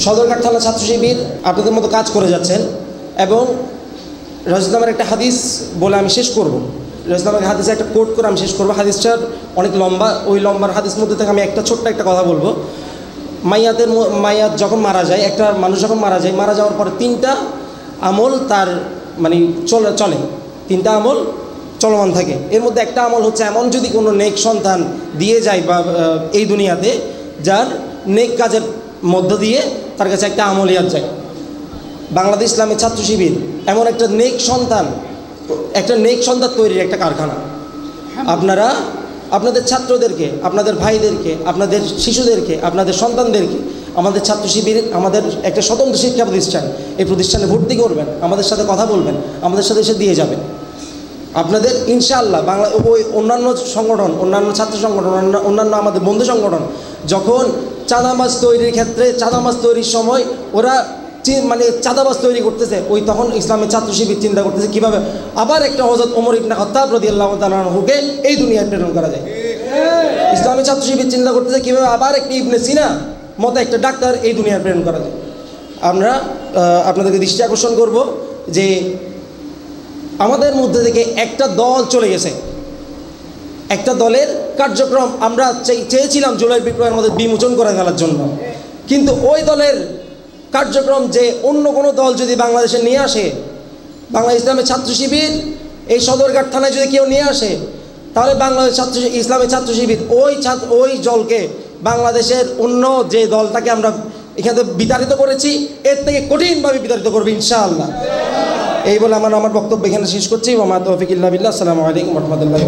সদরঘাট থানা ছাত্র শিবির আপনাদের মতো কাজ করে যাচ্ছেন এবং রাসূলুল্লাহর একটা হাদিস বলে আমি শেষ করব। রাসূলুল্লাহর হাদিসে একটা কোট করে আমি শেষ করব। হাদিসটার অনেক লম্বা, ওই লম্বার হাদিস মধ্যে থেকে আমি ছোট্ট একটা কথা বলবো। মাইয়াত যখন মারা যায়, একটা মানুষ যখন মারা যায়, মারা যাওয়ার পরে 3টা আমল তার মানে চলে 3টা আমল চলমান থাকে। এর মধ্যে একটা আমল হচ্ছে এমন যদি কোনো নেক সন্তান দিয়ে যায় বা এই দুনিয়াতে যার নেক কাজের মধ্য দিয়ে তার কাছে একটা আমলিয়াত যায়। বাংলাদেশ ইসলামী ছাত্র শিবির এমন একটা নেক সন্তান তৈরির একটা কারখানা। আপনারা আপনাদের ছাত্রদেরকে, আপনাদের ভাইদেরকে, আপনাদের শিশুদেরকে, আপনাদের সন্তানদেরকে আমাদের ছাত্র শিবির আমাদের একটা স্বতন্ত্র শিক্ষা প্রতিষ্ঠান, এই প্রতিষ্ঠানে ভর্তি করবেন, আমাদের সাথে কথা বলবেন, আমাদের সাথে এসে দিয়ে যাবেন। আপনাদের ইনশাআল্লাহ বাংলা ওই অন্যান্য সংগঠন, অন্যান্য ছাত্র সংগঠন, অন্যান্য আমাদের বন্ধু সংগঠন যখন চাঁদাবাজ তৈরির ক্ষেত্রে, চাঁদাবাজ তৈরির সময় ওরা মানে চাঁদাবাজ তৈরি করতেছে, ওই তখন ইসলামের ছাত্র শিবির চিন্তা করতেছে কীভাবে আবার একটা হযরত ওমর ইবনে খাত্তাব রাদিয়াল্লাহু তাআলা আনহুকে এই দুনিয়ায় প্রেরণ করা যায়। ইসলামী ছাত্র শিবির চিন্তা করতেছে কীভাবে আবার একটা ইবনে সিনা মতো একটা ডাক্তার এই দুনিয়ায় প্রেরণ করা যায়। আমরা আপনাদেরকে দৃষ্টি আকর্ষণ করব যে আমাদের মধ্যে থেকে একটা দল চলে গেছে, একটা দলের কার্যক্রম আমরা চেয়েছিলাম জুলাই বিপ্লবের মধ্যে বিমোচন করে ফেলার জন্য, কিন্তু ওই দলের কার্যক্রম যে অন্য কোনো দল যদি বাংলাদেশে নিয়ে আসে, বাংলা ইসলামের ছাত্র শিবির এই সদরঘাট থানায় যদি কেউ নিয়ে আসে, তাহলে বাংলাদেশ ইসলামের ছাত্র শিবির ওই দলকে বাংলাদেশের অন্য যে দলটাকে আমরা এখানে বিতাড়িত করেছি এর থেকে কঠিনভাবে বিতাড়িত করবে ইনশাআল্লাহ। এই বলে আমার বক্তব্য এখানে শেষ করছি। ওয়া মা তাওফীক ইল্লা বিল্লাহ। আসসালামু আলাইকুম ওয়া রাহমাতুল্লাহ।